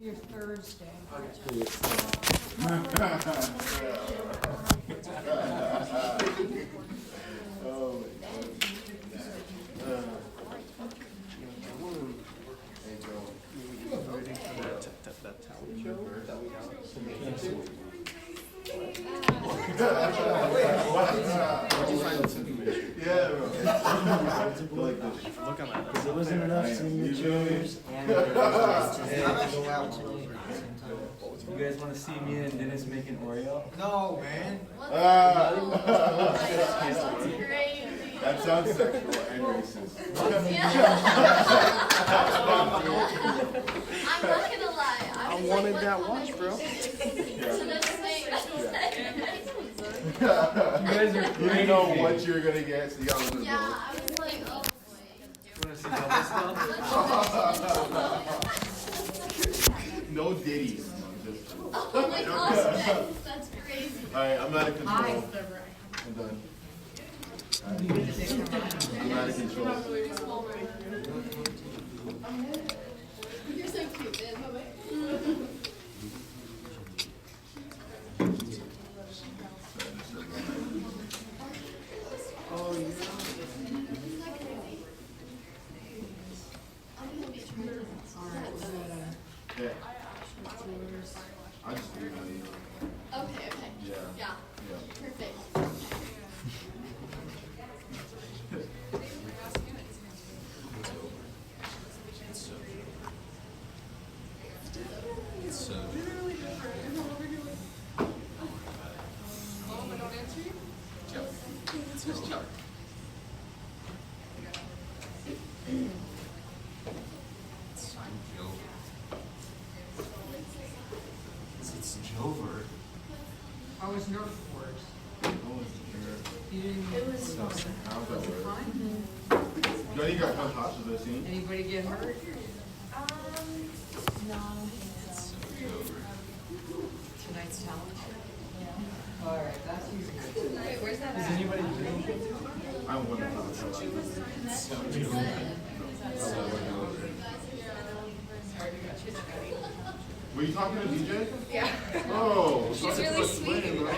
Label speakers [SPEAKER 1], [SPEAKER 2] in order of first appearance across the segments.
[SPEAKER 1] Your Thursday.
[SPEAKER 2] Look on that.
[SPEAKER 3] There wasn't enough signatures and you guys want to see me and Dennis making Oreo?
[SPEAKER 4] No, man.
[SPEAKER 5] That sounds sexual and racist.
[SPEAKER 6] I'm not gonna lie.
[SPEAKER 2] I wanted that watch, bro.
[SPEAKER 5] You guys are crazy. You know what you're gonna get, so you gotta lose.
[SPEAKER 6] Yeah, I was like, oh boy.
[SPEAKER 3] Want to see double stuff?
[SPEAKER 5] No ditties.
[SPEAKER 6] Oh my gosh, that's crazy.
[SPEAKER 5] Alright, I'm out of control.
[SPEAKER 1] Hi, Thurber.
[SPEAKER 5] I'm done. I'm out of control.
[SPEAKER 6] You're so cute, man.
[SPEAKER 5] Oh, yeah. Yeah. I just do it.
[SPEAKER 6] Okay, okay.
[SPEAKER 5] Yeah.
[SPEAKER 6] Yeah.
[SPEAKER 5] Yeah.
[SPEAKER 6] Perfect.
[SPEAKER 4] It's Jover.
[SPEAKER 1] How was Nerf Wars? You didn't.
[SPEAKER 6] It was fun.
[SPEAKER 5] How's that work?
[SPEAKER 1] Fine.
[SPEAKER 5] Do any of you guys have hots for this scene?
[SPEAKER 1] Anybody get hurt?
[SPEAKER 6] No.
[SPEAKER 1] Tonight's talent show? Yeah. All right, that's easy.
[SPEAKER 6] Wait, where's that
[SPEAKER 3] Does
[SPEAKER 6] at?
[SPEAKER 3] anybody do?
[SPEAKER 5] I don't want to talk about Were you talking to DJ?
[SPEAKER 6] Yeah.
[SPEAKER 5] Oh,
[SPEAKER 6] She's really sweet.
[SPEAKER 5] bro.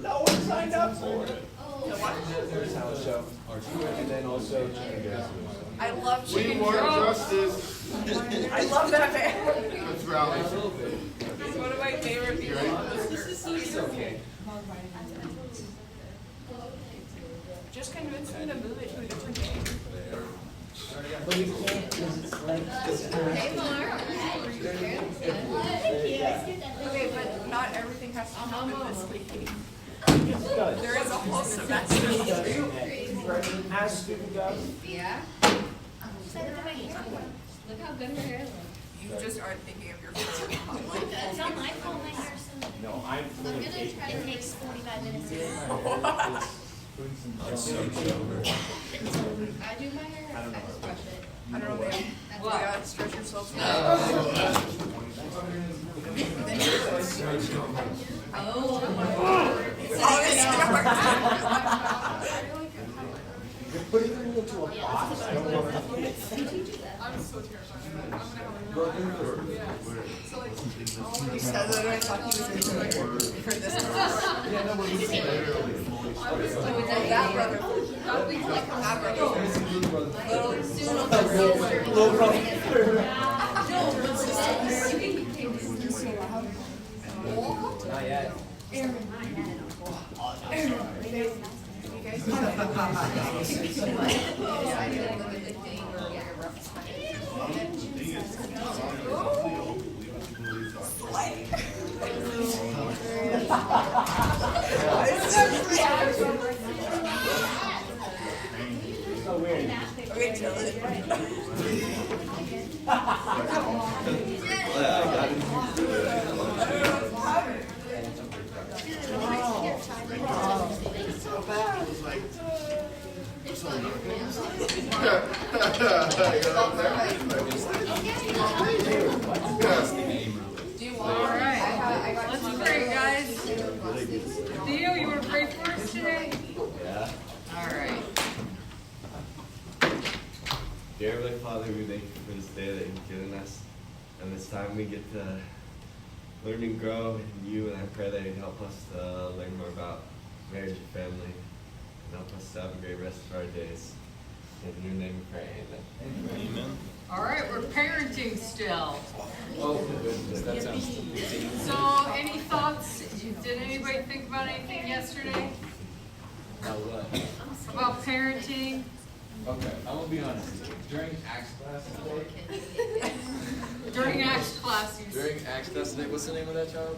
[SPEAKER 3] No one signed up for it.
[SPEAKER 6] Oh.
[SPEAKER 3] There's house show. And then also
[SPEAKER 7] I love
[SPEAKER 5] We
[SPEAKER 7] chicken
[SPEAKER 5] want
[SPEAKER 7] drums.
[SPEAKER 5] justice.
[SPEAKER 7] I love that man.
[SPEAKER 5] Let's rally.
[SPEAKER 7] He's one of my favorite people on this earth.
[SPEAKER 3] It's okay.
[SPEAKER 7] Just convince me to move it to a different game.
[SPEAKER 3] But we can't because it's like
[SPEAKER 6] Hey, Mark.
[SPEAKER 7] Okay, but not everything has to happen this week.
[SPEAKER 3] does.
[SPEAKER 7] There is a whole semester.
[SPEAKER 3] As student does.
[SPEAKER 6] Yeah. Look how good her hair looks.
[SPEAKER 7] You just aren't thinking of your future in public.
[SPEAKER 8] It's not my fault my hair's so good.
[SPEAKER 3] No, I'm
[SPEAKER 6] I'm gonna try to
[SPEAKER 8] It
[SPEAKER 6] make.
[SPEAKER 8] takes 45 minutes to do.
[SPEAKER 6] I do my hair. I just brush it.
[SPEAKER 7] I don't know, man. You gotta stretch yourself out.
[SPEAKER 3] You're putting me into a box. I don't want to be it.
[SPEAKER 7] I'm so terrified. He said that I thought he was going to for this course.
[SPEAKER 3] Yeah, no, we're just
[SPEAKER 7] That brother. That brother.
[SPEAKER 3] little brother. Not yet. So weird.
[SPEAKER 7] Okay, chill it.
[SPEAKER 1] Let's pray, guys. Theo, you want to pray for us today?
[SPEAKER 3] Yeah.
[SPEAKER 1] All right.
[SPEAKER 9] Dear Heavenly Father, we thank you for this day that you've given us, and this time we get to learn and grow in you, and I pray that you help us to learn more about marriage and family, and help us to have a great rest of our days. In your name we pray, amen.
[SPEAKER 2] Amen.
[SPEAKER 1] All right, we're parenting still.
[SPEAKER 3] Oh, goodness, that sounds.
[SPEAKER 1] So, any thoughts? Did anybody think about anything yesterday
[SPEAKER 3] Now what?
[SPEAKER 1] about parenting?
[SPEAKER 3] Okay, I'm gonna be honest. During Acts class today,
[SPEAKER 1] During Acts class, you
[SPEAKER 3] during Acts class today, what's the name of that child?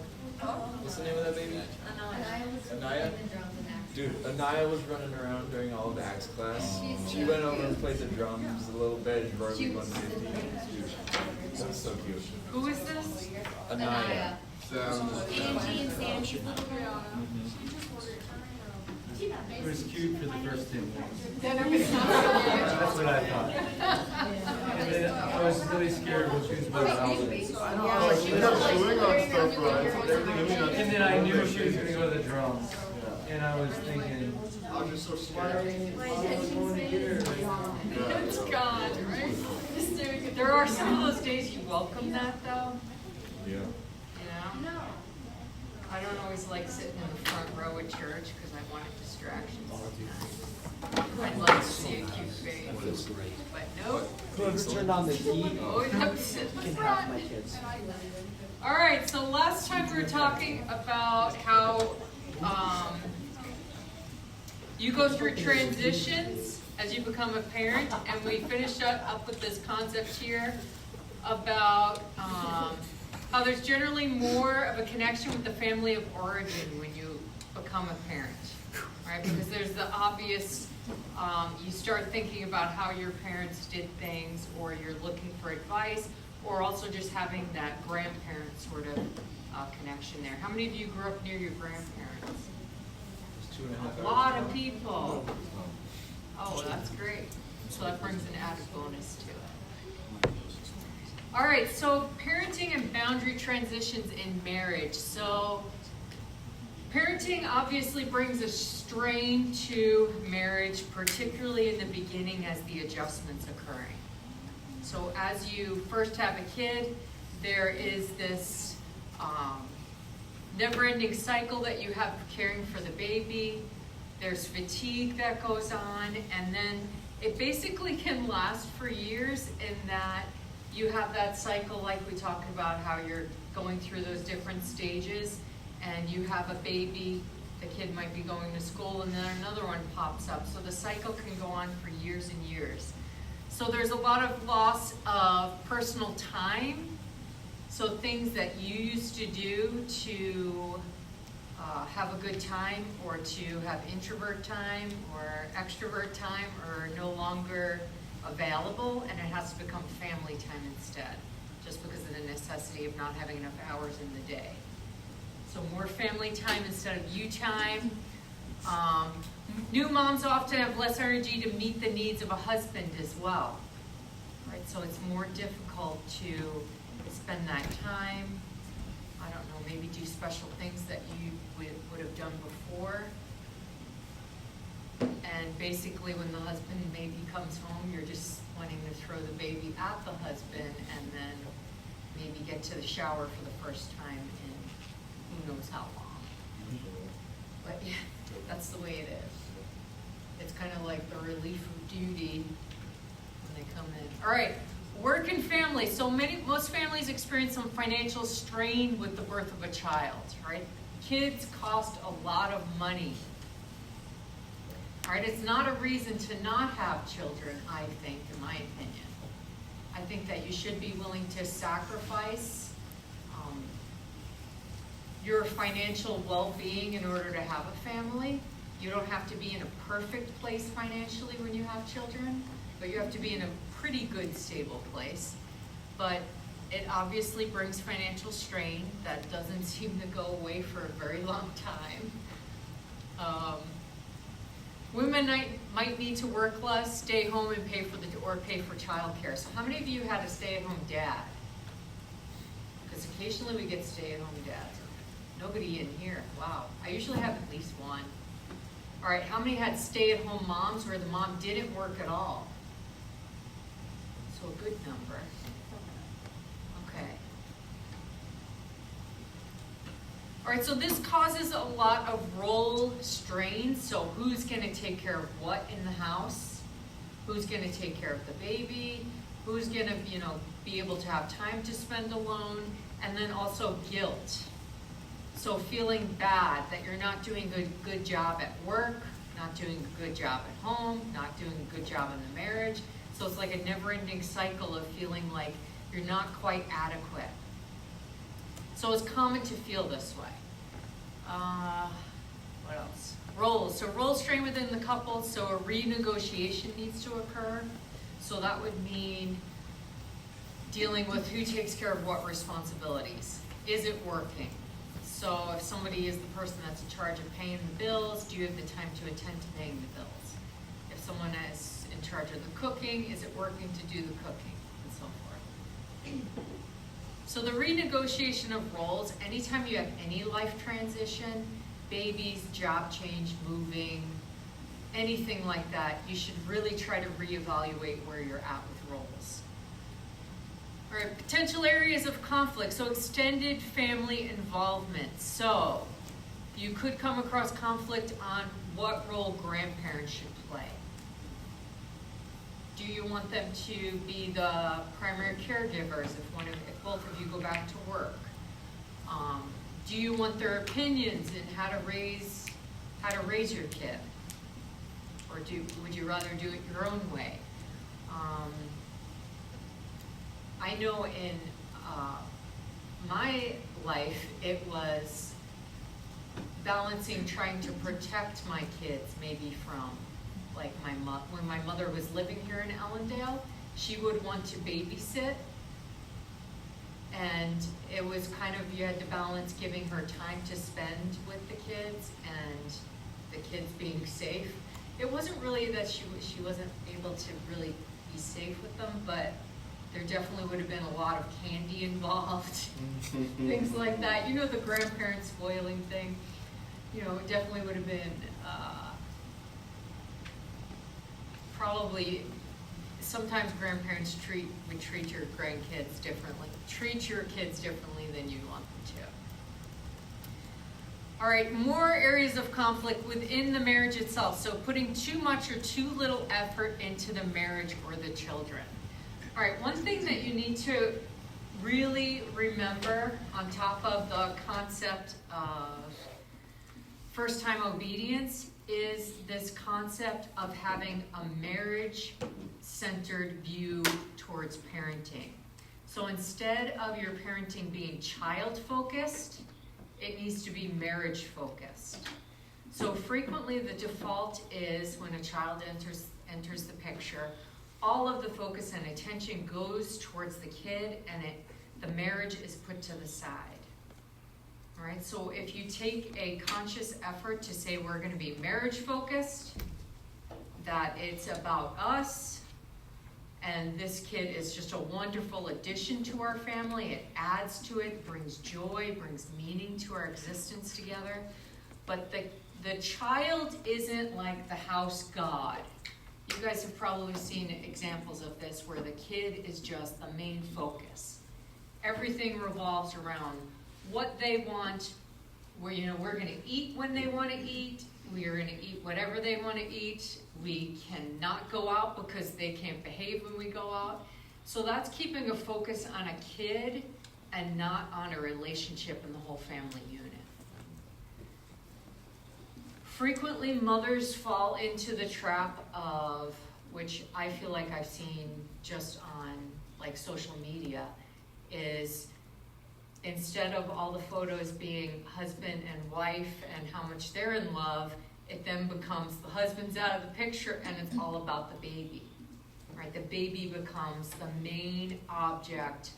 [SPEAKER 3] What's the name of that baby? Anaya? Dude, Anaya was running around during all of Acts class. She went over and played the drums a little bit. She wrote 150. That was so cute.
[SPEAKER 1] Who is this?
[SPEAKER 3] Anaya.
[SPEAKER 8] Angie and Sandy's little girl.
[SPEAKER 3] It was cute for the first 10 minutes.
[SPEAKER 1] Then I'm gonna stop.
[SPEAKER 3] That's what I thought. And then I was really scared when she was with Alvin.
[SPEAKER 5] Like, she kept chewing on stuff, right?
[SPEAKER 3] And then I knew she was gonna go to the drums. And I was thinking,
[SPEAKER 5] I was just so
[SPEAKER 3] why are
[SPEAKER 5] scared.
[SPEAKER 3] you going to get her?
[SPEAKER 1] It's gone, right? There are some of those days you welcome that, though.
[SPEAKER 9] Yeah.
[SPEAKER 1] You know? I don't always like sitting in the front row at church because I wanted distractions. I'd love to see a cute face. But nope.
[SPEAKER 2] Whoever turned on the heat
[SPEAKER 1] Always have to sit in the
[SPEAKER 2] can
[SPEAKER 1] front.
[SPEAKER 2] have my kids.
[SPEAKER 1] All right, so last time we were talking about how you go through transitions as you become a parent, and we finished up with this concept here about how there's generally more of a connection with the family of origin when you become a parent, right? Because there's the obvious, you start thinking about how your parents did things, or you're looking for advice, or also just having that grandparent sort of connection there. How many of you grew up near your grandparents?
[SPEAKER 3] 2.5
[SPEAKER 1] A lot of people. Oh, that's great. So that brings an added bonus to it. All right, so parenting and boundary transitions in marriage. So parenting obviously brings a strain to marriage, particularly in the beginning as the adjustment's occurring. So as you first have a kid, there is this never-ending cycle that you have caring for the baby. There's fatigue that goes on, and then it basically can last for years in that you have that cycle like we talked about, how you're going through those different stages, and you have a baby, the kid might be going to school, and then another one pops up. So the cycle can go on for years and years. So there's a lot of loss of personal time. So things that you used to do to have a good time, or to have introvert time or extrovert time, are no longer available, and it has to become family time instead, just because of the necessity of not having enough hours in the day. So more family time instead of you time. New moms often have less energy to meet the needs of a husband as well, right? So it's more difficult to spend that time. I don't know, maybe do special things that you would have done before. And basically when the husband maybe comes home, you're just wanting to throw the baby at the husband and then maybe get to the shower for the first time in who knows how long. But yeah, that's the way it is. It's kind of like the relief of duty when they come in. All right, work and family. So most families experience some financial strain with the birth of a child, right? Kids cost a lot of money. All right, it's not a reason to not have children, I think, in my opinion. I think that you should be willing to sacrifice your financial well-being in order to have a family. You don't have to be in a perfect place financially when you have children, but you have to be in a pretty good, stable place. But it obviously brings financial strain that doesn't seem to go away for a very long time. Women might need to work less, stay home, and pay for childcare. So how many of you had a stay-at-home dad? Because occasionally we get stay-at-home dads. Nobody in here. Wow. I usually have at least one. All right, how many had stay-at-home moms where the mom didn't work at all? So a good number. Okay. All right, so this causes a lot of role strain. So who's gonna take care of what in the house? Who's gonna take care of the baby? Who's gonna, be able to have time to spend alone? And then also guilt. So feeling bad that you're not doing a good job at work, not doing a good job at home, not doing a good job in the marriage. So it's like a never-ending cycle of feeling like you're not quite adequate. So it's common to feel this way. What else? Roles. So role strain within the couple, so a renegotiation needs to occur. So that would mean dealing with who takes care of what responsibilities. Is it working? So if somebody is the person that's in charge of paying the bills, do you have the time to attend to paying the bills? If someone is in charge of the cooking, is it working to do the cooking, and so forth. So the renegotiation of roles, anytime you have any life transition, babies, job change, moving, anything like that, you should really try to reevaluate where you're at with roles. All right, potential areas of conflict. So extended family involvement. So you could come across conflict on what role grandparents should play. Do you want them to be the primary caregivers if both of you go back to work? Do you want their opinions in how to raise your kid? Or would you rather do it your own way? I know in my life, it was balancing trying to protect my kids maybe from, like when my mother was living here in Ellendale, she would want to babysit. And it was kind of, you had to balance giving her time to spend with the kids and the kids being safe. It wasn't really that she wasn't able to really be safe with them, but there definitely would have been a lot of candy involved, things like that. The grandparent spoiling thing. It definitely would have been probably, sometimes grandparents would treat your grandkids differently, treat your kids differently than you want them to. All right, more areas of conflict within the marriage itself. So putting too much or too little effort into the marriage or the children. All right, one thing that you need to really remember on top of the concept of first-time obedience is this concept of having a marriage-centered view towards parenting. So instead of your parenting being child-focused, it needs to be marriage-focused. So frequently the default is when a child enters the picture, all of the focus and attention goes towards the kid and the marriage is put to the side. All right, so if you take a conscious effort to say we're going to be marriage focused, that it's about us, and this kid is just a wonderful addition to our family, it adds to it, brings joy, brings meaning to our existence together, but the child isn't like the house god. You guys have probably seen examples of this where the kid is just the main focus. Everything revolves around what they want. We're going to eat when they want to eat. We are going to eat whatever they want to eat. We cannot go out because they can't behave when we go out. So that's keeping a focus on a kid and not on a relationship in the whole family unit. Frequently, mothers fall into the trap of, which I feel like I've seen just on like social media, is instead of all the photos being husband and wife and how much they're in love, it then becomes the husband's out of the picture and it's all about the baby. Right? The baby becomes the main object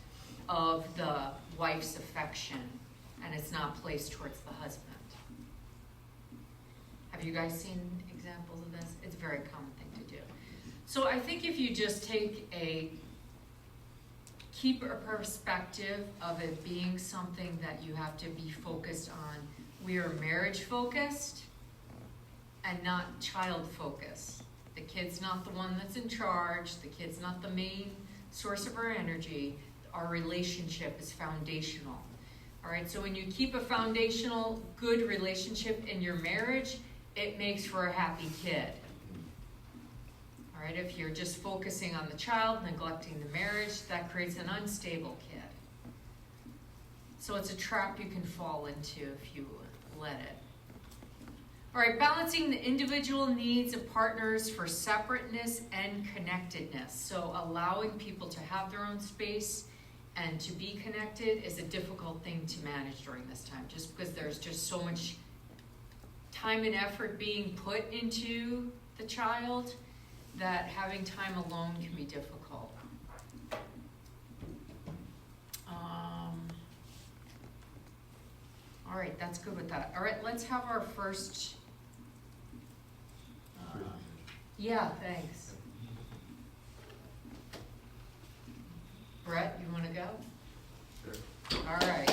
[SPEAKER 1] of the wife's affection and it's not placed towards the husband. Have you guys seen examples of this? It's a very common thing to do. So I think if you just keep a perspective of it being something that you have to be focused on. We are marriage focused and not child focused. The kid's not the one that's in charge. The kid's not the main source of our energy, our relationship is foundational. All right, so when you keep a foundational, good relationship in your marriage, it makes for a happy kid. All right, if you're just focusing on the child, neglecting the marriage, that creates an unstable kid. So it's a trap you can fall into if you let it. All right, balancing the individual needs of partners for separateness and connectedness. So allowing people to have their own space and to be connected is a difficult thing to manage during this time, just because there's just so much time and effort being put into the child that having time alone can be difficult. All right, that's good with that. All right, let's have our first. Yeah, thanks. Brett, you want to go? Sure. All right.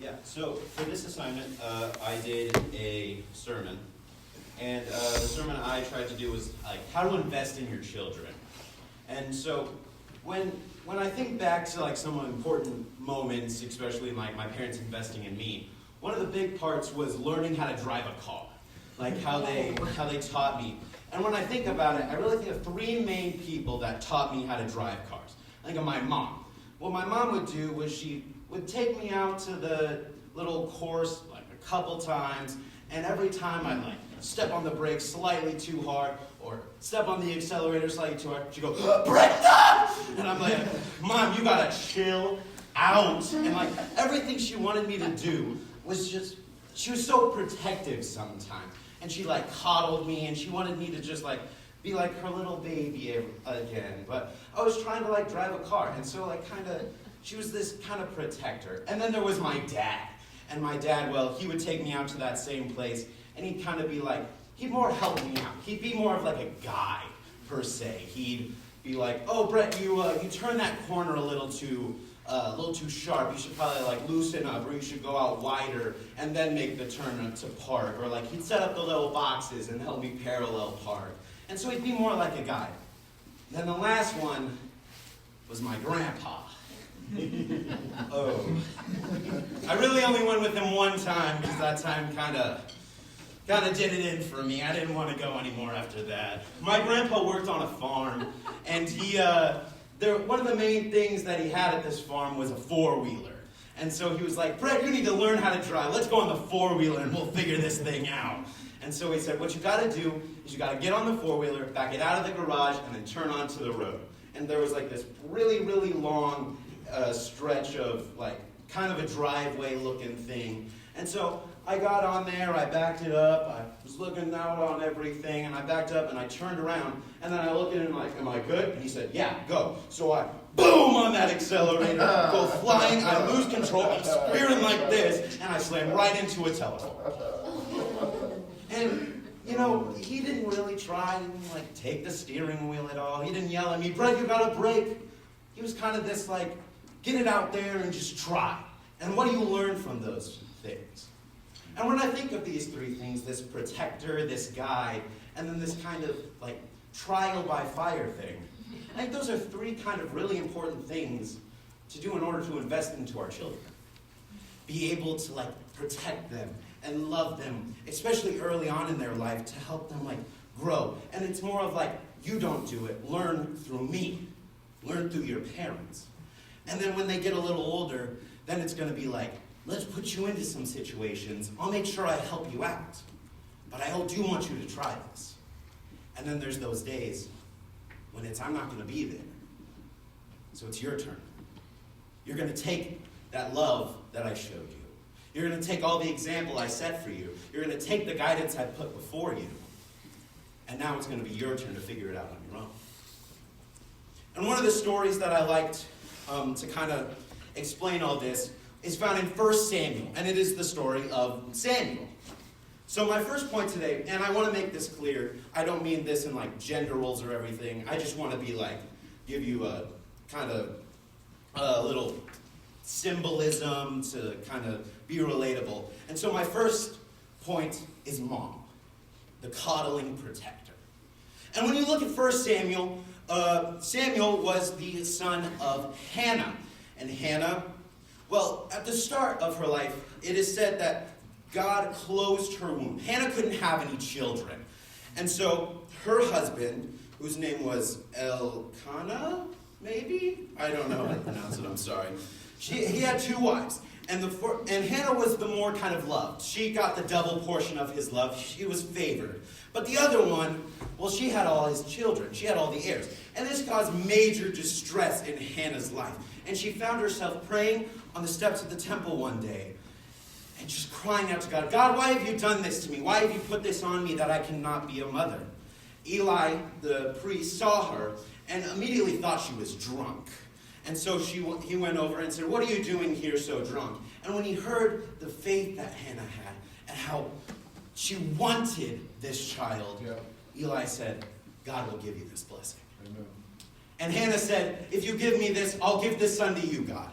[SPEAKER 10] Yeah, so for this assignment, I did a sermon. And the sermon I tried to do was like how to invest in your children. And so when I think back to like some important moments, especially like my parents investing in me, one of the big parts was learning how to drive a car, like how they taught me. And when I think about it, I really think of three main people that taught me how to drive cars. I think of my mom. What my mom would do was she would take me out to the little course like a couple times, and every time I'd like step on the brakes slightly too hard, or step on the accelerator slightly too hard, she'd go, "Brake up!" And I'm like, "Mom, you gotta chill out." And like everything she wanted me to do was just, she was so protective sometimes. And she like coddled me, and she wanted me to just like be like her little baby again. But I was trying to like drive a car, and so like kind of, she was this kind of protector. And then there was my dad. And my dad, well, he would take me out to that same place, and he'd kind of be like, he'd more help me out. He'd be more of like a guide, per se. He'd be like, "Oh, Brett, you turn that corner a little too sharp. You should probably like loosen up, or you should go out wider and then make the turn to park." Or like he'd set up the little boxes and help me parallel park. And so he'd be more like a guide. Then the last one was my grandpa. Oh, I really only went with him one time because that time kind of did it in for me. I didn't want to go anymore after that. My grandpa worked on a farm, and one of the main things that he had at this farm was a four-wheeler. And so he was like, "Brett, you need to learn how to drive. Let's go on the four-wheeler and we'll figure this thing out." And so he said, "What you got to do is you got to get on the four-wheeler, back it out of the garage, and then turn onto the road." And there was like this really, really long stretch of like kind of a driveway looking thing. And so I got on there, I backed it up, I was looking out on everything, and I backed up and I turned around, and then I looked at him like, "Am I good?" And he said, "Yeah, go." So I boom on that accelerator, go flying, I lose control, I'm spearing like this, and I slam right into a telephone. And you know, he didn't really try to like take the steering wheel at all. He didn't yell at me, "Brett, you gotta brake." He was kind of this like, get it out there and just try. And what do you learn from those things? And when I think of these three things, this protector, this guide, and then this kind of like trial by fire thing, I think those are three kind of really important things to do in order to invest into our children. Be able to like protect them and love them, especially early on in their life, to help them like grow. And it's more of like, you don't do it, learn through me. Learn through your parents. And then when they get a little older, then it's going to be like, let's put you into some situations. I'll make sure I help you out. But I do want you to try this. And then there's those days when I'm not going to be there. So it's your turn. You're going to take that love that I showed you. You're going to take all the example I set for you. You're going to take the guidance I put before you. And now it's going to be your turn to figure it out on your own. And one of the stories that I liked to kind of explain all this is found in 1 Samuel, and it is the story of Samuel. So my first point today, and I want to make this clear, I don't mean this in like gender roles or everything. I just want to be like, give you a kind of a little symbolism to kind of be relatable. And so my first point is mom, the coddling protector. And when you look at 1 Samuel, Samuel was the son of Hannah. And Hannah, well, at the start of her life, it is said that God closed her womb. Hannah couldn't have any children. And so her husband, whose name was Elkanah, maybe? I don't know how to pronounce it, I'm sorry. He had 2 wives. And Hannah was the more kind of loved. She got the double portion of his love. She was favored. But the other one, well, she had all his children. She had all the heirs. And this caused major distress in Hannah's life. And she found herself praying on the steps of the temple one day and just crying out to God, God, why have you done this to me? Why have you put this on me that I cannot be a mother? Eli, the priest, saw her and immediately thought she was drunk. And so he went over and said, what are you doing here so drunk? And when he heard the faith that Hannah had and how she wanted this child, Eli said, God will give you this blessing.
[SPEAKER 5] Amen.
[SPEAKER 10] And Hannah said, if you give me this, I'll give this son to you, God.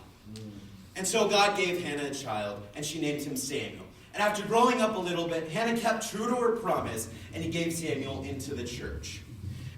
[SPEAKER 10] And so God gave Hannah a child, and she named him Samuel. And after growing up a little bit, Hannah kept true to her promise, and he gave Samuel into the church.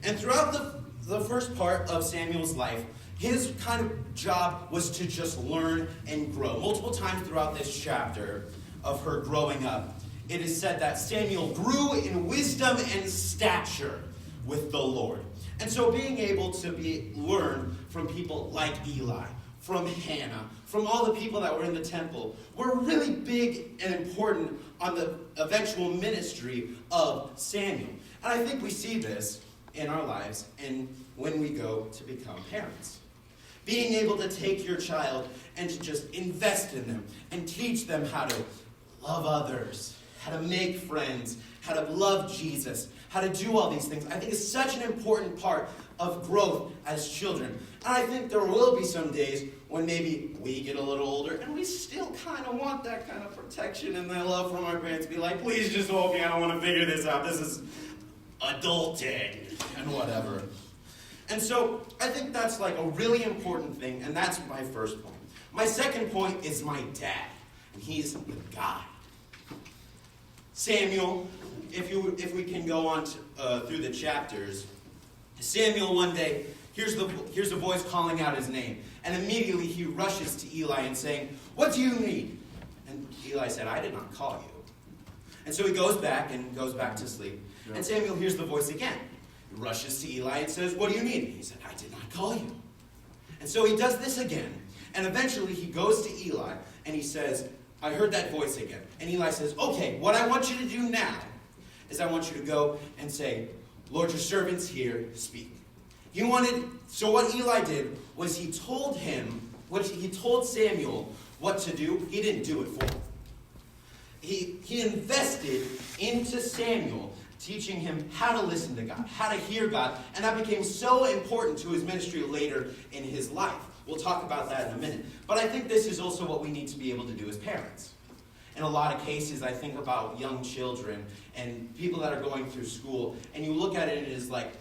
[SPEAKER 10] And throughout the first part of Samuel's life, his kind of job was to just learn and grow. Multiple times throughout this chapter of her growing up, it is said that Samuel grew in wisdom and stature with the Lord. And so being able to learn from people like Eli, from Hannah, from all the people that were in the temple, were really big and important on the eventual ministry of Samuel. And I think we see this in our lives and when we go to become parents. Being able to take your child and to just invest in them and teach them how to love others, how to make friends, how to love Jesus, how to do all these things, I think is such an important part of growth as children. And I think there will be some days when maybe we get a little older and we still kind of want that kind of protection and that love from our parents. Be like, please just hold me, I don't want to figure this out. This is adulting and whatever. And so I think that's like a really important thing, and that's my first point. My second point is my dad, and he's the guy. Samuel, if we can go on through the chapters, Samuel one day hears a voice calling out his name, and immediately he rushes to Eli and saying, what do you need? And Eli said, I did not call you. And so he goes back to sleep, and Samuel hears the voice again. He rushes to Eli and says, what do you need? And he said, I did not call you. And so he does this again. And eventually he goes to Eli and he says, I heard that voice again. And Eli says, okay, what I want you to do now is I want you to go and say, Lord, your servant's here, speak. So what Eli did was he told Samuel what to do. He didn't do it for him. He invested into Samuel, teaching him how to listen to God, how to hear God, and that became so important to his ministry later in his life. We'll talk about that in a minute. But I think this is also what we need to be able to do as parents. In a lot of cases, I think about young children and people that are going through school, and you look at it and it is like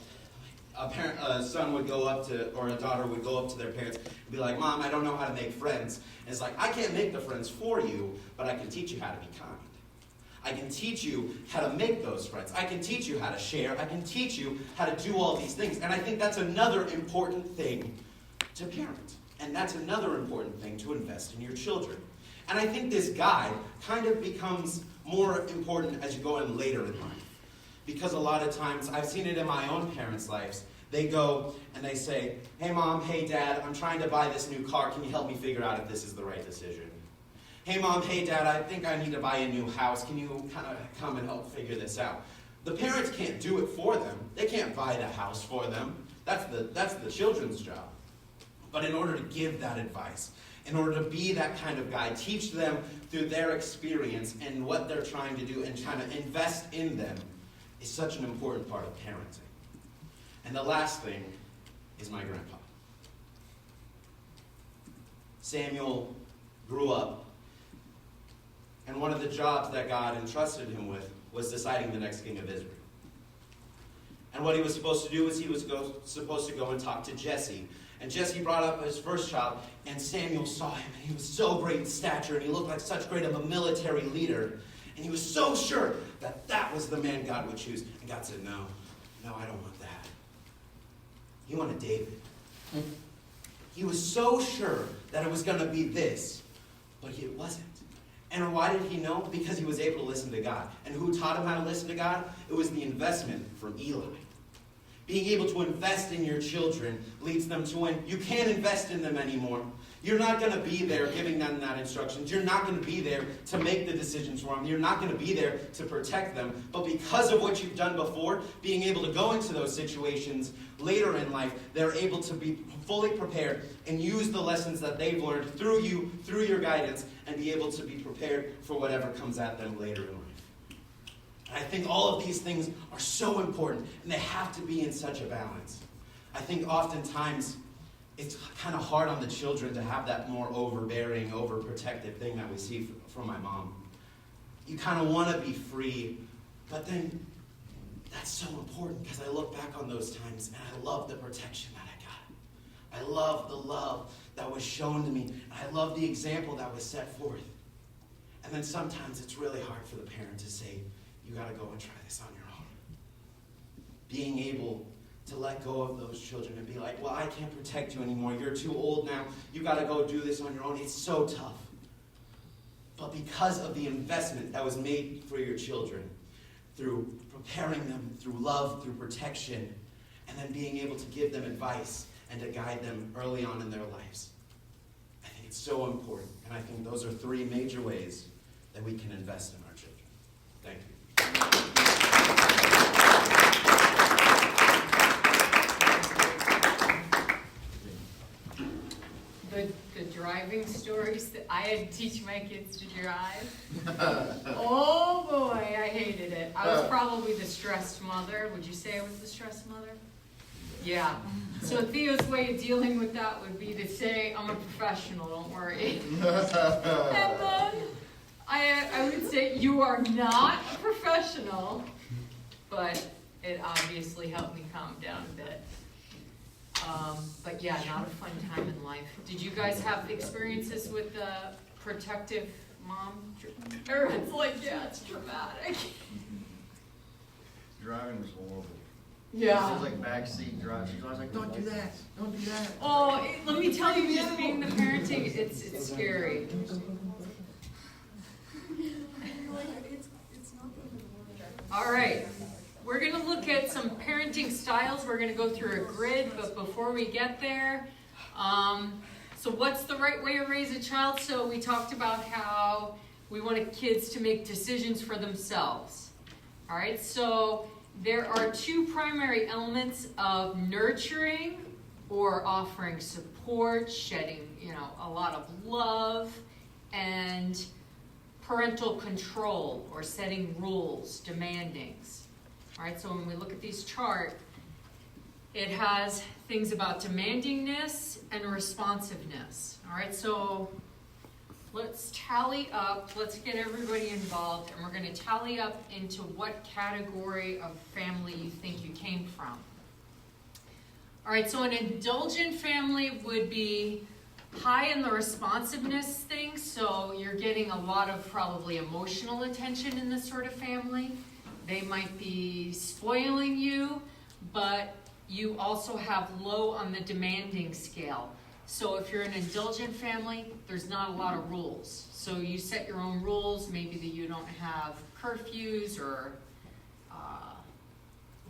[SPEAKER 10] a son would go up to, or a daughter would go up to their parents and be like, Mom, I don't know how to make friends. And it's like, I can't make the friends for you, but I can teach you how to be kind. I can teach you how to make those friends. I can teach you how to share. I can teach you how to do all these things. And I think that's another important thing to parent. And that's another important thing to invest in your children. And I think this guide kind of becomes more important as you go in later in life. Because a lot of times, I've seen it in my own parents' lives, they go and they say, hey Mom, hey Dad, I'm trying to buy this new car. Can you help me figure out if this is the right decision? Hey Mom, hey Dad, I think I need to buy a new house. Can you kind of come and help figure this out? The parents can't do it for them. They can't buy the house for them. That's the children's job. But in order to give that advice, in order to be that kind of guy, teach them through their experience and what they're trying to do and trying to invest in them is such an important part of parenting. And the last thing is my grandpa. Samuel grew up, and one of the jobs that God entrusted him with was deciding the next king of Israel. And what he was supposed to do was he was supposed to go and talk to Jesse. And Jesse brought up his first child, and Samuel saw him, and he was so great in stature, and he looked like such great of a military leader. And he was so sure that that was the man God would choose. And God said, no, I don't want that. He wanted David. He was so sure that it was going to be this, but it wasn't. And why did he know? Because he was able to listen to God. And who taught him how to listen to God? It was the investment from Eli. Being able to invest in your children leads them to win. You can't invest in them anymore. You're not going to be there giving them that instructions. You're not going to be there to make the decisions for them. You're not going to be there to protect them. But because of what you've done before, being able to go into those situations later in life, they're able to be fully prepared and use the lessons that they've learned through you, through your guidance, and be able to be prepared for whatever comes at them later in life. And I think all of these things are so important, and they have to be in such a balance. I think oftentimes it's kind of hard on the children to have that more overbearing, overprotective thing that we see from my mom. You kind of want to be free, but then that's so important because I look back on those times and I love the protection that I got. I love the love that was shown to me. And I love the example that was set forth. And then sometimes it's really hard for the parent to say, you got to go and try this on your own. Being able to let go of those children and be like, well, I can't protect you anymore. You're too old now. You got to go do this on your own. It's so tough. But because of the investment that was made for your children, through preparing them, through love, through protection, and then being able to give them advice and to guide them early on in their lives, I think it's so important. And I think those are 3 major ways that we can invest in our children. Thank you.
[SPEAKER 1] The driving stories that I had to teach my kids to drive. Oh boy, I hated it. I was probably the stressed mother. Would you say I was the stressed mother? Yeah. So Theo's way of dealing with that would be to say, I'm a professional, don't worry. And then I would say, you are not a professional, but it obviously helped me calm down a bit. But yeah, not a fun time in life. Did you guys have experiences with the protective mom? Everyone's like, yeah, it's traumatic.
[SPEAKER 5] Driving was horrible.
[SPEAKER 1] Yeah.
[SPEAKER 5] It was like backseat drive. She's always like, don't do that. Don't do that.
[SPEAKER 1] Oh, let me tell you, just being the parenting, it's scary. All right. We're going to look at some parenting styles. We're going to go through a grid, but before we get there, so what's the right way to raise a child? So we talked about how we want kids to make decisions for themselves. All right, so there are 2 primary elements of nurturing or offering support, shedding, a lot of love, and parental control or setting rules, demandings. All right, so when we look at these charts, it has things about demandingness and responsiveness. All right, so let's tally up. Let's get everybody involved, and we're going to tally up into what category of family you think you came from. All right, so an indulgent family would be high in the responsiveness thing, so you're getting a lot of probably emotional attention in this sort of family. They might be spoiling you, but you also have low on the demanding scale. So if you're an indulgent family, there's not a lot of rules. So you set your own rules, maybe that you don't have curfews or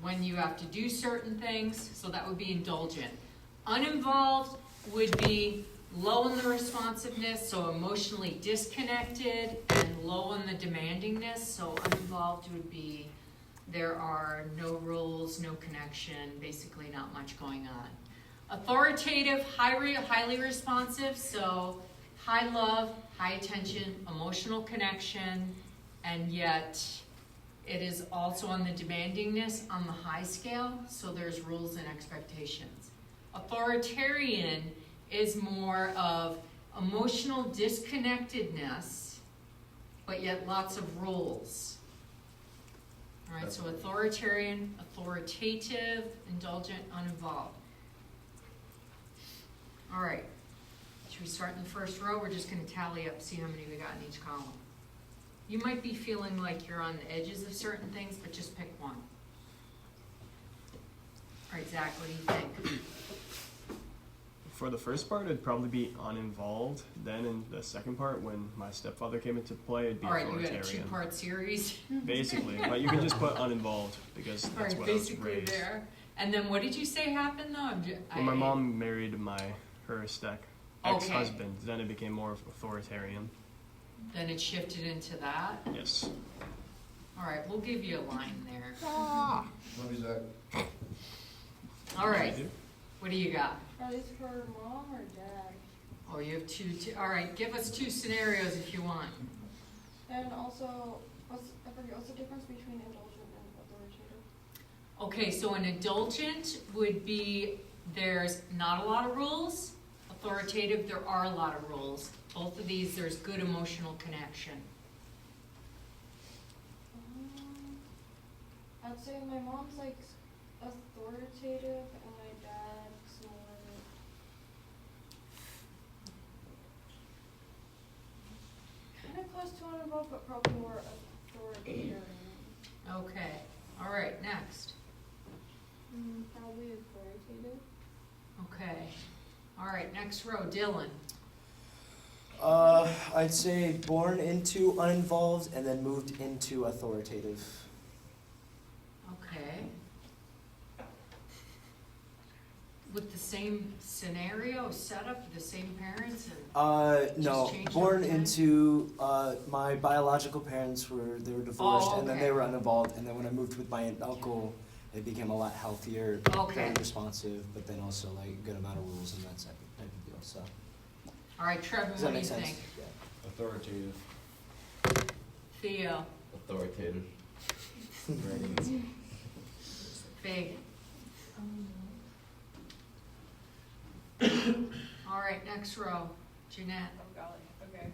[SPEAKER 1] when you have to do certain things, so that would be indulgent. Uninvolved would be low in the responsiveness, so emotionally disconnected, and low in the demandingness, so uninvolved would be there are no rules, no connection, basically not much going on. Authoritative, highly responsive, so high love, high attention, emotional connection, and yet it is also on the demandingness on the high scale, so there's rules and expectations. Authoritarian is more of emotional disconnectedness, but yet lots of rules. All right, so authoritarian, authoritative, indulgent, uninvolved. All right, should we start in the first row? We're just going to tally up, see how many we got in each column. You might be feeling like you're on the edges of certain things, but just pick one. All right, Zach, what do you think?
[SPEAKER 2] For the first part, it'd probably be uninvolved. Then in the second part, when my stepfather came into play, it'd be
[SPEAKER 1] All right, you
[SPEAKER 2] authoritarian.
[SPEAKER 1] got a two-part series.
[SPEAKER 2] Basically, but you can just put uninvolved because
[SPEAKER 1] All
[SPEAKER 2] that's
[SPEAKER 1] right,
[SPEAKER 2] what I was
[SPEAKER 1] basically
[SPEAKER 2] raised.
[SPEAKER 1] there. And then what did you say happened though?
[SPEAKER 2] When my mom married her ex-husband, then it became more authoritarian.
[SPEAKER 1] Then it shifted into that.
[SPEAKER 2] Yes.
[SPEAKER 1] All right, we'll give you a line there.
[SPEAKER 5] Love you, Zach.
[SPEAKER 1] All right, what do you got?
[SPEAKER 8] Are these for mom or dad?
[SPEAKER 1] Oh, you have two. All right, give us two scenarios if you want.
[SPEAKER 8] And also, what's the difference between indulgent and authoritative?
[SPEAKER 1] Okay, so an indulgent would be there's not a lot of rules. Authoritative, there are a lot of rules. Both of these, there's good emotional connection.
[SPEAKER 8] I'd say my mom's like authoritative and my dad's more kind of close to uninvolved, but probably more authoritarian.
[SPEAKER 1] Okay, all right, next.
[SPEAKER 8] Probably authoritative.
[SPEAKER 1] Okay, all right, next row, Dylan.
[SPEAKER 2] I'd say born into uninvolved and then moved into authoritative.
[SPEAKER 1] Okay. With the same scenario set up, the same parents and
[SPEAKER 2] No,
[SPEAKER 1] change
[SPEAKER 2] born
[SPEAKER 1] everything?
[SPEAKER 2] into my biological parents were divorced, and then
[SPEAKER 1] okay.
[SPEAKER 2] they were uninvolved. And then when I moved with my uncle, it became a lot healthier,
[SPEAKER 1] Okay.
[SPEAKER 2] very responsive, but then also like a good amount of rules and that type of deal. So
[SPEAKER 1] all right, Trevor,
[SPEAKER 2] does
[SPEAKER 1] what
[SPEAKER 2] that
[SPEAKER 1] do you
[SPEAKER 2] make sense?
[SPEAKER 1] think?
[SPEAKER 2] Yeah.
[SPEAKER 3] Authoritative.
[SPEAKER 1] Theo,
[SPEAKER 9] Authoritative.
[SPEAKER 1] Big. All right, next row, Jeanette.
[SPEAKER 7] Oh golly, okay.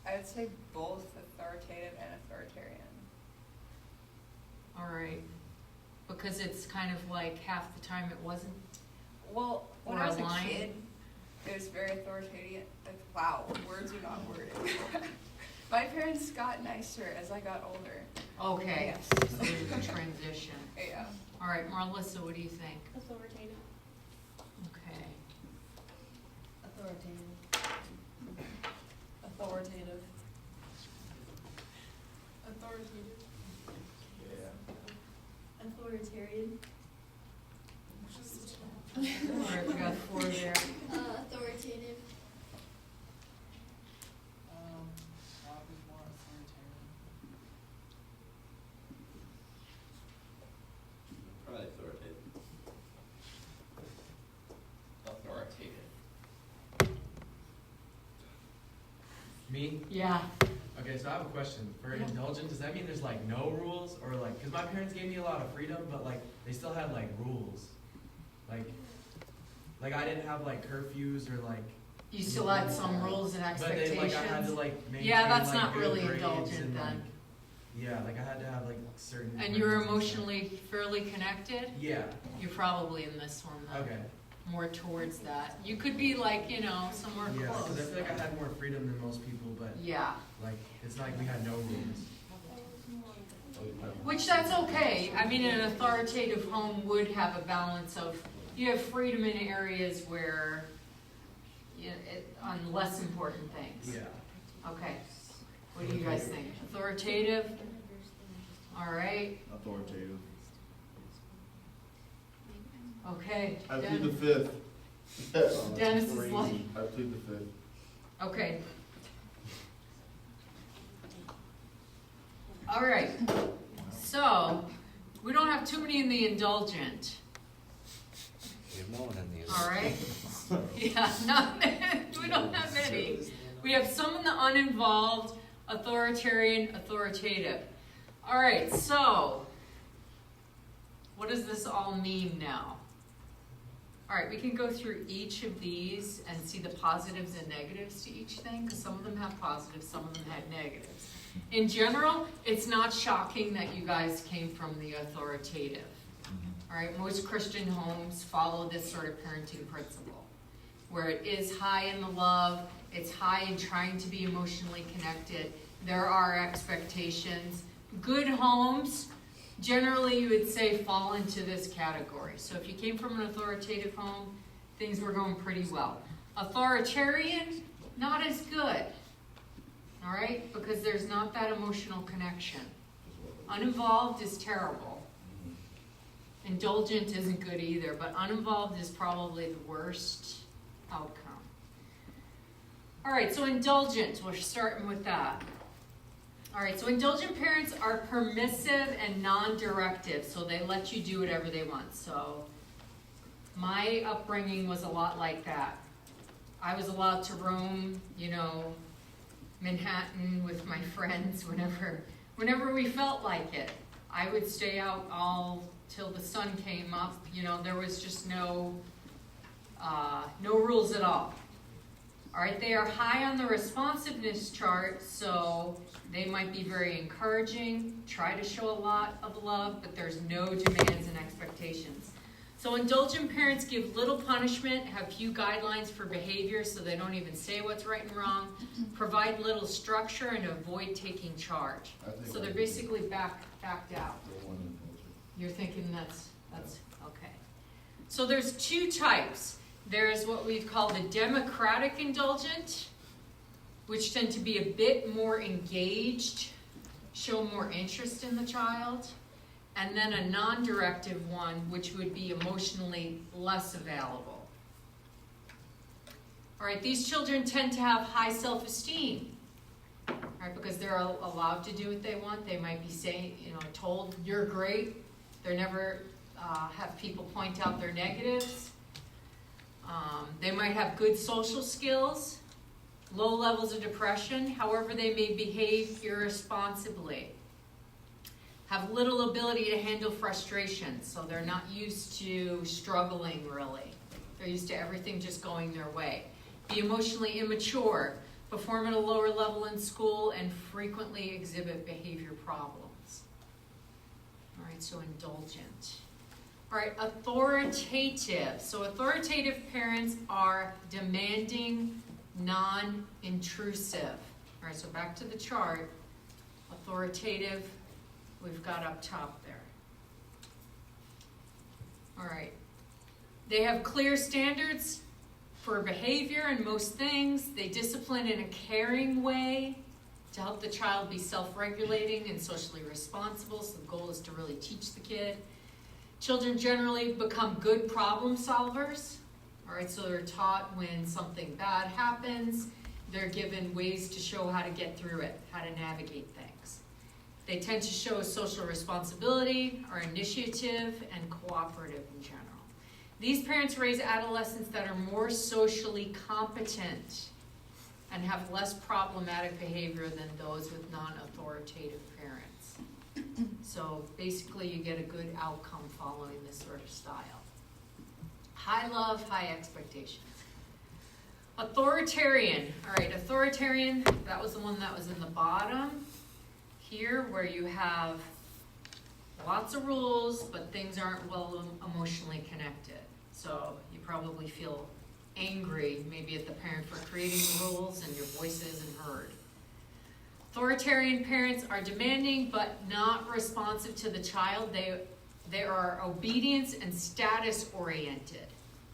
[SPEAKER 7] I would say both authoritative and authoritarian.
[SPEAKER 1] All right, because it's kind of like half the time it wasn't.
[SPEAKER 7] Well, when
[SPEAKER 1] Or
[SPEAKER 7] I was
[SPEAKER 1] a line.
[SPEAKER 7] a kid, it was very authoritarian. Like, wow, words are not worded. My parents got nicer as I got older.
[SPEAKER 1] Okay,
[SPEAKER 7] Yes.
[SPEAKER 1] so there's a transition.
[SPEAKER 7] Yeah.
[SPEAKER 1] All right, Marlissa, what do you think?
[SPEAKER 8] Authoritative.
[SPEAKER 1] Okay.
[SPEAKER 8] Authoritative. Authoritative. Authoritative.
[SPEAKER 3] Yeah.
[SPEAKER 8] Authoritarian.
[SPEAKER 1] All right, we got 4 there.
[SPEAKER 6] Authoritative.
[SPEAKER 2] Probably more authoritarian.
[SPEAKER 9] Probably authoritative.
[SPEAKER 3] Authoritative. Me?
[SPEAKER 1] Yeah.
[SPEAKER 11] Okay, so I have a question. For indulgent, does that mean there's like no rules, or like, because my parents gave me a lot of freedom, but like they still had like rules, like I didn't have like curfews or like.
[SPEAKER 1] You still had some rules and
[SPEAKER 11] But they,
[SPEAKER 1] expectations.
[SPEAKER 11] like I had to like maintain,
[SPEAKER 1] Yeah, that's
[SPEAKER 11] like,
[SPEAKER 1] not
[SPEAKER 11] good
[SPEAKER 1] really
[SPEAKER 11] grades
[SPEAKER 1] indulgent
[SPEAKER 11] and,
[SPEAKER 1] then.
[SPEAKER 11] like, yeah, like I had to have like certain.
[SPEAKER 1] And you were
[SPEAKER 11] grades and
[SPEAKER 1] emotionally fairly connected?
[SPEAKER 11] stuff. Yeah.
[SPEAKER 1] You're probably in this one then.
[SPEAKER 11] Okay.
[SPEAKER 1] More towards that. You could be like, somewhere
[SPEAKER 11] Yeah, because I
[SPEAKER 1] close.
[SPEAKER 11] feel like I had more freedom than most people, but
[SPEAKER 1] Yeah,
[SPEAKER 11] like it's not like we had no rules.
[SPEAKER 1] which that's okay. I mean, an authoritative home would have a balance of, you have freedom in areas where, on less important things.
[SPEAKER 11] Yeah.
[SPEAKER 1] Okay. What do you guys think? Authoritative? All right.
[SPEAKER 5] Authoritative.
[SPEAKER 1] Okay.
[SPEAKER 5] I plead the fifth.
[SPEAKER 1] Dennis is like,
[SPEAKER 5] I plead the fifth.
[SPEAKER 1] okay. All right. So, we don't have too many in the indulgent.
[SPEAKER 2] We have no one in the
[SPEAKER 1] All right. Yeah, not many. We don't have many. We have some in the uninvolved, authoritarian, authoritative. All right, so what does this all mean now? All right, we can go through each of these and see the positives and negatives to each thing, because some of them have positives, some of them had negatives. In general, it's not shocking that you guys came from the authoritative. All right, most Christian homes follow this sort of parenting principle, where it is high in the love, it's high in trying to be emotionally connected, there are expectations. Good homes, generally you would say fall into this category. So if you came from an authoritative home, things were going pretty well. Authoritarian, not as good. All right, because there's not that emotional connection. Uninvolved is terrible. Indulgent isn't good either, but uninvolved is probably the worst outcome. All right, so indulgent, we're starting with that. All right, so indulgent parents are permissive and non-directive, so they let you do whatever they want. So my upbringing was a lot like that. I was allowed to roam, Manhattan with my friends whenever we felt like it. I would stay out all till the sun came up. There was just no rules at all. All right, they are high on the responsiveness chart, so they might be very encouraging, try to show a lot of love, but there's no demands and expectations. So indulgent parents give little punishment, have few guidelines for behavior, so they don't even say what's right and wrong, provide little structure, and avoid taking charge. So they're basically backed out. You're thinking that's okay. So there's two types. There's what we call the democratic indulgent, which tend to be a bit more engaged, show more interest in the child. And then a non-directive one, which would be emotionally less available. All right, these children tend to have high self-esteem, right? Because they're allowed to do what they want. They might be told, you're great. They never have people point out their negatives. They might have good social skills, low levels of depression. However, they may behave irresponsibly. Have little ability to handle frustration, so they're not used to struggling really. They're used to everything just going their way. Be emotionally immature, perform at a lower level in school, and frequently exhibit behavior problems. All right, so indulgent. All right, authoritative. So authoritative parents are demanding, non-intrusive. All right, so back to the chart. Authoritative, we've got up top there. All right. They have clear standards for behavior and most things. They discipline in a caring way to help the child be self-regulating and socially responsible. So the goal is to really teach the kid. Children generally become good problem solvers. All right, so they're taught when something bad happens. They're given ways to show how to get through it, how to navigate things. They tend to show social responsibility, are initiative, and cooperative in general. These parents raise adolescents that are more socially competent and have less problematic behavior than those with non-authoritative parents. So basically you get a good outcome following this sort of style. High love, high expectations. Authoritarian. All right, authoritarian, that was the one that was in the bottom here, where you have lots of rules, but things aren't well emotionally connected. So you probably feel angry maybe at the parent for creating rules and your voice isn't heard. Authoritarian parents are demanding but not responsive to the child. They are obedience and status oriented.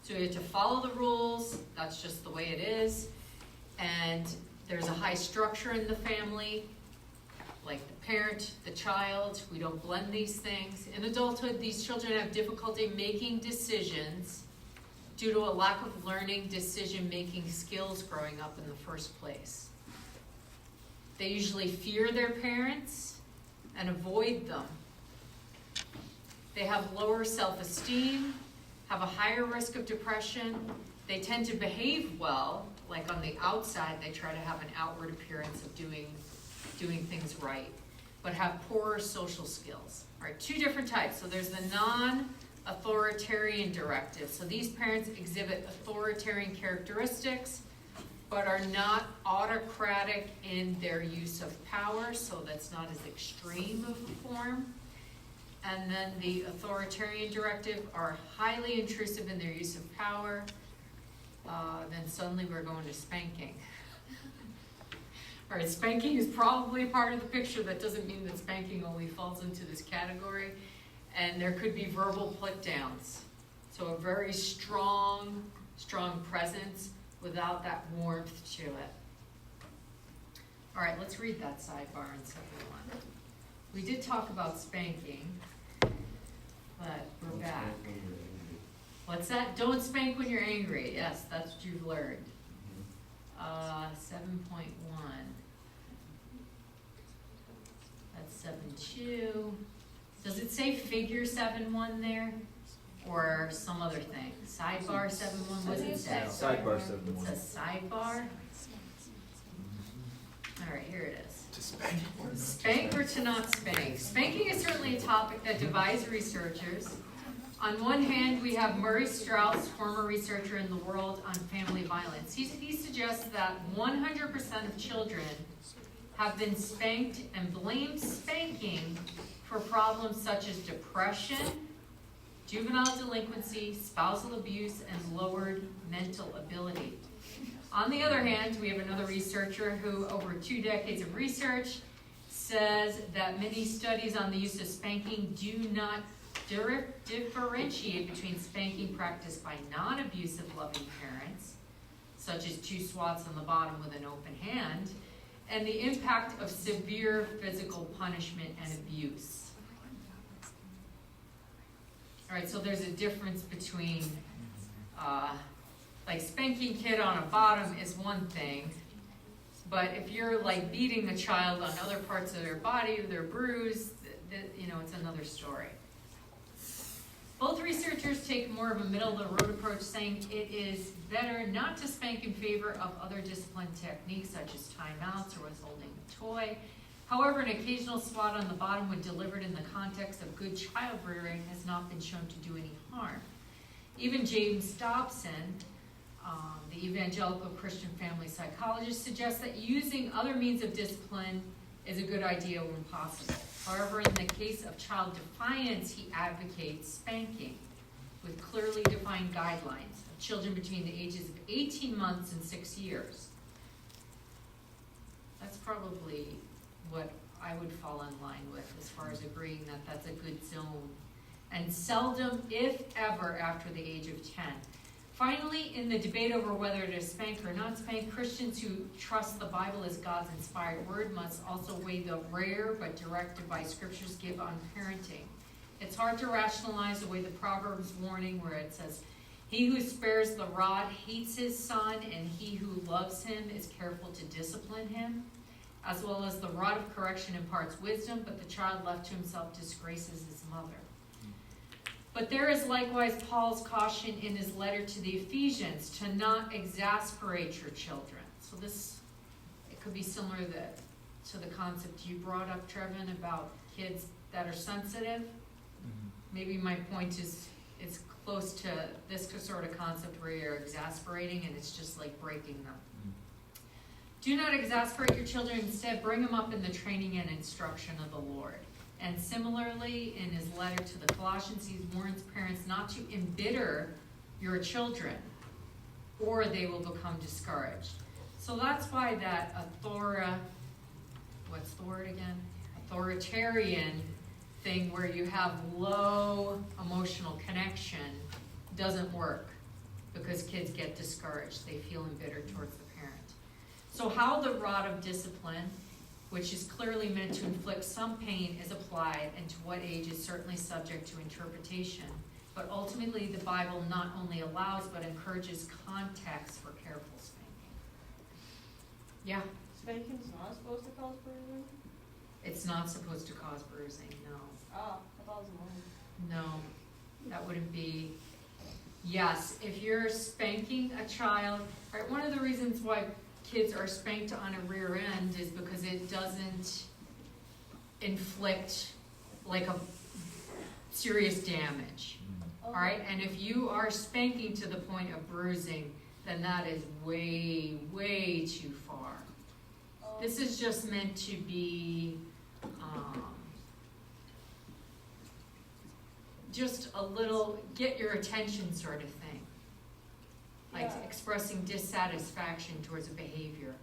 [SPEAKER 1] So you have to follow the rules, that's just the way it is. And there's a high structure in the family, like the parent, the child, we don't blend these things. In adulthood, these children have difficulty making decisions due to a lack of learning decision-making skills growing up in the first place. They usually fear their parents and avoid them. They have lower self-esteem, have a higher risk of depression. They tend to behave well, like on the outside, they try to have an outward appearance of doing things right, but have poorer social skills. All right, two different types. So there's the non-authoritarian directive. So these parents exhibit authoritarian characteristics, but are not autocratic in their use of power, so that's not as extreme of a form. And then the authoritarian directive are highly intrusive in their use of power. Then suddenly we're going to spanking. All right, spanking is probably part of the picture. That doesn't mean that spanking only falls into this category. And there could be verbal put downs. So a very strong presence without that warmth to it. All right, let's read that sidebar in section 1. We did talk about spanking, but we're back. What's that? Don't spank when you're angry. Yes, that's what you've learned. 7.1. That's 7.2. Does it say figure 7.1 there? Or some other thing? Sidebar 7.1, what does it say?
[SPEAKER 3] Sidebar
[SPEAKER 1] It
[SPEAKER 3] 7.1.
[SPEAKER 1] says sidebar. All right, here it is.
[SPEAKER 5] To spank.
[SPEAKER 1] Spank or to not spank? Spanking is certainly a topic that divides researchers. On one hand, we have Murray Strauss, former researcher in the World on Family Violence. He suggests that 100% of children have been spanked and blames spanking for problems such as depression, juvenile delinquency, spousal abuse, and lowered mental ability. On the other hand, we have another researcher who, over 2 decades of research, says that many studies on the use of spanking do not differentiate between spanking practiced by non-abusive loving parents, such as 2 swats on the bottom with an open hand, and the impact of severe physical punishment and abuse. All right, so there's a difference between, like spanking kid on a bottom is one thing, but if you're like beating a child on other parts of their body, they're bruised, it's another story. Both researchers take more of a middle-of-the-road approach, saying it is better not to spank in favor of other discipline techniques such as timeouts or withholding a toy. However, an occasional swat on the bottom when delivered in the context of good child rearing has not been shown to do any harm. Even James Dobson, the evangelical Christian family psychologist, suggests that using other means of discipline is a good idea when possible. However, in the case of child defiance, he advocates spanking with clearly defined guidelines of children between the ages of 18 months and 6 years. That's probably what I would fall in line with as far as agreeing that that's a good zone. And seldom, if ever, after the age of 10. Finally, in the debate over whether to spank or not spank, Christians who trust the Bible as God's inspired word must also weigh the rare but direct advice scriptures give on parenting. It's hard to rationalize away the Proverbs warning where it says, "He who spares the rod hates his son, and he who loves him is careful to discipline him. As well as the rod of correction imparts wisdom, but the child left to himself disgraces his mother." But there is likewise Paul's caution in his letter to the Ephesians to not exasperate your children. So it could be similar to the concept you brought up, Trevin, about kids that are sensitive.
[SPEAKER 3] Mm-hmm.
[SPEAKER 1] Maybe my point is close to this sort of concept where you're exasperating and it's just like breaking them. Do not exasperate your children. Instead, bring them up in the training and instruction of the Lord. And similarly, in his letter to the Colossians, he warns parents not to embitter your children, or they will become discouraged. So that's why that what's the word again? Authoritarian thing where you have low emotional connection doesn't work, because kids get discouraged. They feel embittered towards the parent. So how the rod of discipline, which is clearly meant to inflict some pain, is applied, and to what age is certainly subject to interpretation. But ultimately, the Bible not only allows but encourages context for careful spanking. Yeah?
[SPEAKER 8] Spanking's not supposed to cause bruising?
[SPEAKER 1] It's not supposed to cause bruising, no.
[SPEAKER 8] Oh, I thought it was
[SPEAKER 1] No, that wouldn't be. Yes, if you're spanking a child, right, one of the reasons why kids are spanked on a rear end is because it doesn't inflict like a serious damage. All right, and if you are spanking to the point of bruising, then that is way, way too far. This is just meant to be just a little get your attention sort of thing. Like expressing dissatisfaction towards a behavior.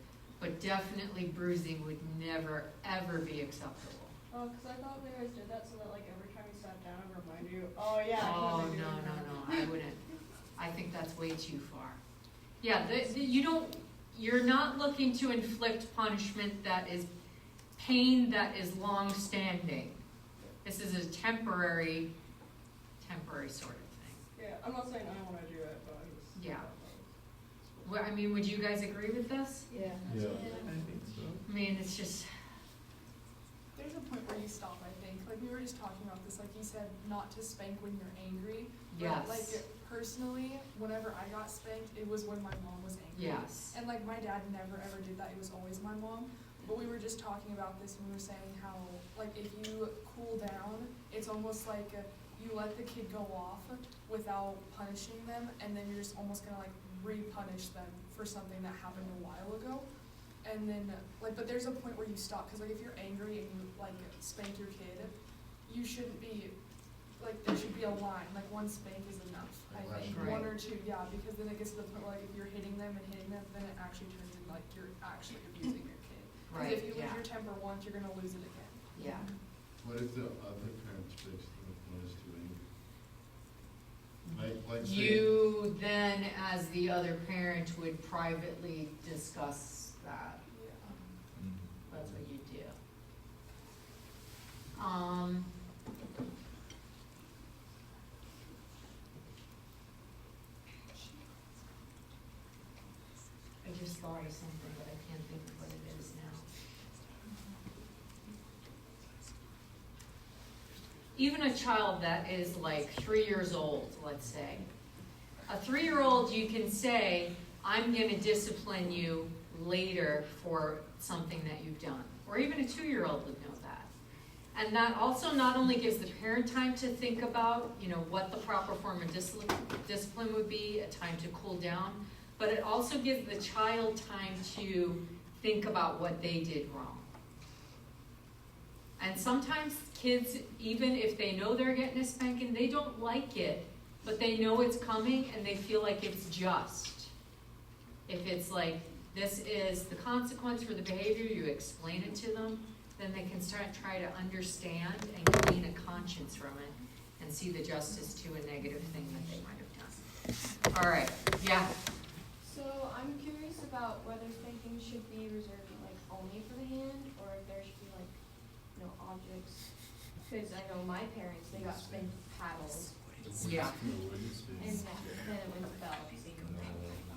[SPEAKER 1] but definitely bruising would never, ever be acceptable.
[SPEAKER 8] Oh, because I thought you guys did that so that like every time you sat down it would remind you, oh yeah.
[SPEAKER 1] Oh, no, I wouldn't. I think that's way too far. Yeah, you're not looking to inflict punishment that is pain that is long-standing. This is a temporary sort of thing.
[SPEAKER 8] Yeah, I'm not saying I want to do it, but I'm just.
[SPEAKER 1] Yeah. Well, I mean, would you guys agree with this?
[SPEAKER 5] Yeah.
[SPEAKER 3] I think so.
[SPEAKER 1] I mean, it's just,
[SPEAKER 6] There's a point where you stop, I think. Like, we were just talking about this, like you said, not to spank when you're angry.
[SPEAKER 1] yes.
[SPEAKER 6] But, like, personally, whenever I got spanked, it was when my mom was angry.
[SPEAKER 1] Yes.
[SPEAKER 6] And, like, my dad never ever did that. It was always my mom. But we were just talking about this and we were saying how, like, if you cool down, it's almost like you let the kid go off without punishing them, and then you're just almost gonna, like, re-punish them for something that happened a while ago. And then, like, but there's a point where you stop, because, like, if you're angry and you, like, spank your kid, you shouldn't be, like, there should be a line, like, one spank is enough, I think,
[SPEAKER 1] Right.
[SPEAKER 6] one or two, yeah, because then it gets to the point where, like, if you're hitting them, then it actually turns into, like, you're actually abusing your kid. Because
[SPEAKER 1] Right,
[SPEAKER 6] if you lose
[SPEAKER 1] yeah.
[SPEAKER 6] your temper once, you're gonna lose it again.
[SPEAKER 1] Yeah.
[SPEAKER 5] What if the other parent spanks the one is too angry? Like say,
[SPEAKER 1] You then, as the other parent, would privately discuss that.
[SPEAKER 6] Yeah.
[SPEAKER 1] That's what you do. I just thought of something, but I can't think of what it is now. Even a child that is like 3 years old, let's say. A 3-year-old, you can say, I'm gonna discipline you later for something that you've done. Or even a 2-year-old would know that. And that also not only gives the parent time to think about, what the proper form of discipline would be, a time to cool down, but it also gives the child time to think about what they did wrong. And sometimes kids, even if they know they're getting a spanking, they don't like it, but they know it's coming and they feel like it's just. If it's like, this is the consequence for the behavior, you explain it to them, then they can try to understand and gain a conscience from it and see the justice to a negative thing that they might have done. All right, yeah.
[SPEAKER 8] So I'm curious about whether spanking should be reserved like only for the hand, or if there should be like, objects. Because I know my parents, they got spanked with paddles,
[SPEAKER 1] Yeah.
[SPEAKER 8] and then it went to belt.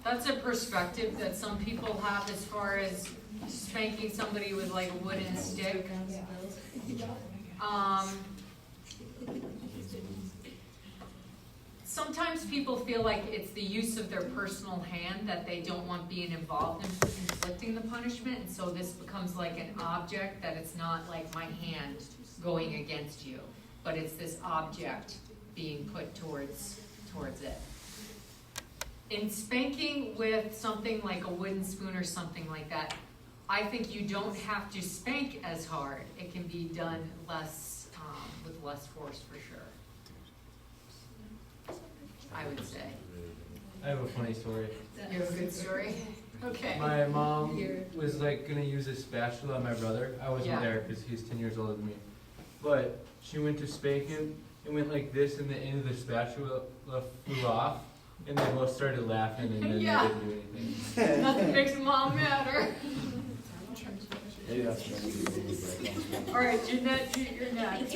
[SPEAKER 1] That's a perspective that some people have as far as spanking somebody with like a wooden stick. Sometimes people feel like it's the use of their personal hand that they don't want being involved in inflicting the punishment, and so this becomes like an object that it's not like my hand going against you, but it's this object being put towards it. In spanking with something like a wooden spoon or something like that, I think you don't have to spank as hard. It can be done less, with less force for sure. I would say.
[SPEAKER 12] I have a funny story.
[SPEAKER 1] You have a good story? Okay.
[SPEAKER 12] My mom was like gonna use a spatula on my brother. I wasn't there because he's 10 years older than me. But she went to spank him and went like this, and the end of the spatula flew off, and they both started laughing, and then they didn't do anything.
[SPEAKER 1] Nothing makes mom madder.
[SPEAKER 3] Maybe that's what
[SPEAKER 1] All right, Jeanette, you're next.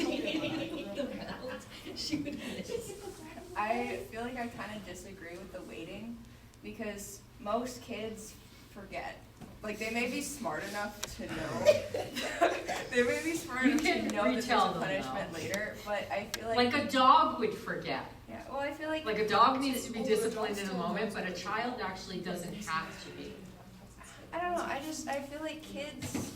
[SPEAKER 7] I feel like I kind of disagree with the waiting, because most kids forget. Like, they may be smart enough to know. They may be smart enough to know that there's a punishment later, but I feel like
[SPEAKER 1] a dog would forget.
[SPEAKER 7] Yeah, well, I feel like
[SPEAKER 1] a dog needs to be disciplined in a moment, but a child actually doesn't have to be.
[SPEAKER 7] I don't know. I feel like kids,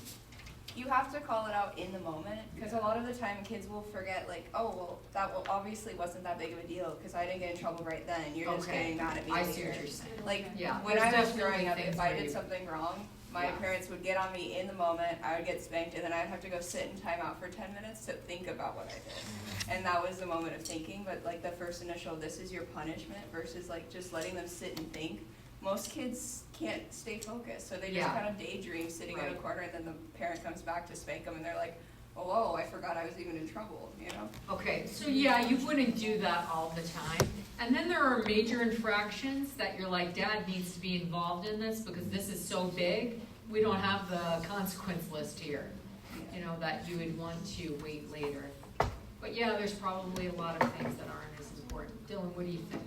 [SPEAKER 7] you have to call it out in the moment, because a lot of the time kids will forget, like, oh, well, obviously wasn't that big of a deal because I didn't get in trouble right then. You're just getting mad at me
[SPEAKER 1] I
[SPEAKER 7] later.
[SPEAKER 1] see what you're saying.
[SPEAKER 7] Like,
[SPEAKER 1] Yeah,
[SPEAKER 7] when I
[SPEAKER 1] there's
[SPEAKER 7] was growing up,
[SPEAKER 1] definitely
[SPEAKER 7] if I
[SPEAKER 1] things
[SPEAKER 7] did
[SPEAKER 1] where
[SPEAKER 7] something wrong, my
[SPEAKER 1] Yeah.
[SPEAKER 7] parents would get on me in the moment, I would get spanked, and then I'd have to go sit in timeout for 10 minutes to think about what I did. And that was the moment of thinking, but like the first initial, this is your punishment, versus like just letting them sit and think, most kids can't stay focused, so they just
[SPEAKER 1] Yeah.
[SPEAKER 7] kind of daydream sitting in a
[SPEAKER 1] Right.
[SPEAKER 7] corner, and then the parent comes back to spank them, and they're like, oh, whoa, I forgot I was even in trouble, you know?
[SPEAKER 1] Okay, so yeah, you wouldn't do that all the time. And then there are major infractions that you're like, Dad needs to be involved in this because this is so big, we don't have the consequence list here, you know, that you would want to wait later. But yeah, there's probably a lot of things that aren't as important. Dylan, what do you think?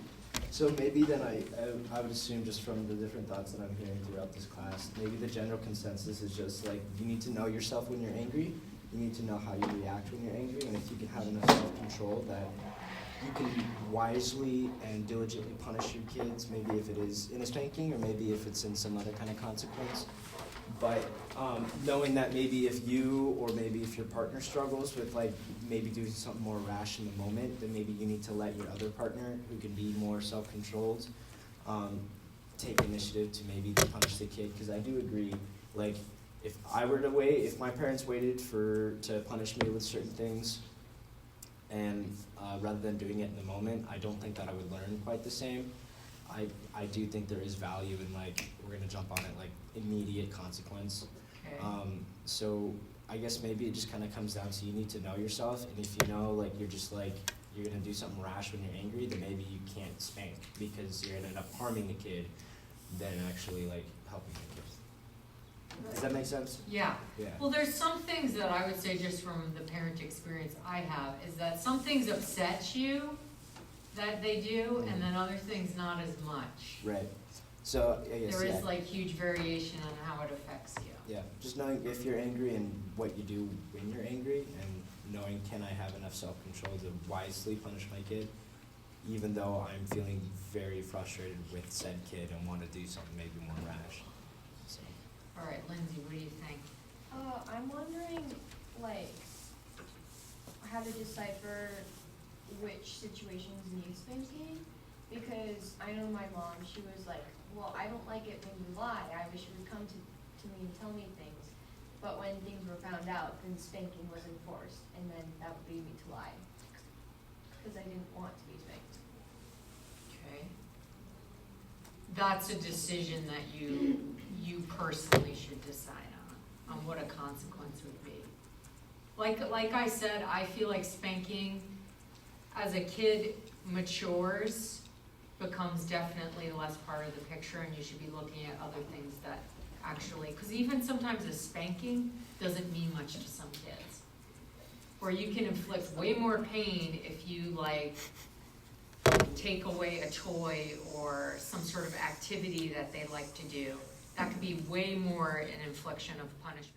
[SPEAKER 13] So maybe then I would assume just from the different thoughts that I'm hearing throughout this class, maybe the general consensus is just like you need to know yourself when you're angry. You need to know how you react when you're angry, and if you can have enough self-control that you can wisely and diligently punish your kids, maybe if it is in a spanking or maybe if it's in some other kind of consequence. But knowing that maybe if you or maybe if your partner struggles with like maybe doing something more rash in the moment, then maybe you need to let your other partner, who can be more self-controlled, take initiative to maybe punish the kid. Because I do agree, like if I were to wait, if my parents waited to punish me with certain things, and rather than doing it in the moment, I don't think that I would learn quite the same. I do think there is value in like we're gonna jump on it like immediate consequence.
[SPEAKER 1] Okay.
[SPEAKER 13] So I guess maybe it just kind of comes down to you need to know yourself, and if you know like you're just like you're gonna do something rash when you're angry, then maybe you can't spank because you're gonna end up harming the kid than actually like helping the kid. Does that make sense?
[SPEAKER 1] Yeah.
[SPEAKER 13] Yeah.
[SPEAKER 1] Well, there's some things that I would say just from the parent experience I have is that some things upset you that they do, and then other things not as much.
[SPEAKER 13] Right. So I guess
[SPEAKER 1] There
[SPEAKER 13] yeah.
[SPEAKER 1] is like huge variation on how it affects you.
[SPEAKER 13] Yeah, just knowing if you're angry and what you do when you're angry, and knowing can I have enough self-control to wisely punish my kid, even though I'm feeling very frustrated with said kid and want to do something maybe more rash. So.
[SPEAKER 1] All right, Lindsay, what do you think?
[SPEAKER 8] I'm wondering, like, how to decipher which situations need spanking, because I know my mom, she was like, well, I don't like it when you lie, I wish you would come to me and tell me things, but when things were found out, then spanking was enforced, and then that would lead me to lie, because I didn't want to be spanked.
[SPEAKER 1] Okay. That's a decision that you personally should decide on what a consequence would be. Like I said, I feel like spanking as a kid matures becomes definitely less part of the picture, and you should be looking at other things that actually, because even sometimes a spanking doesn't mean much to some kids. Or you can inflict way more pain if you like take away a toy or some sort of activity that they like to do. That could be way more an infliction of punishment.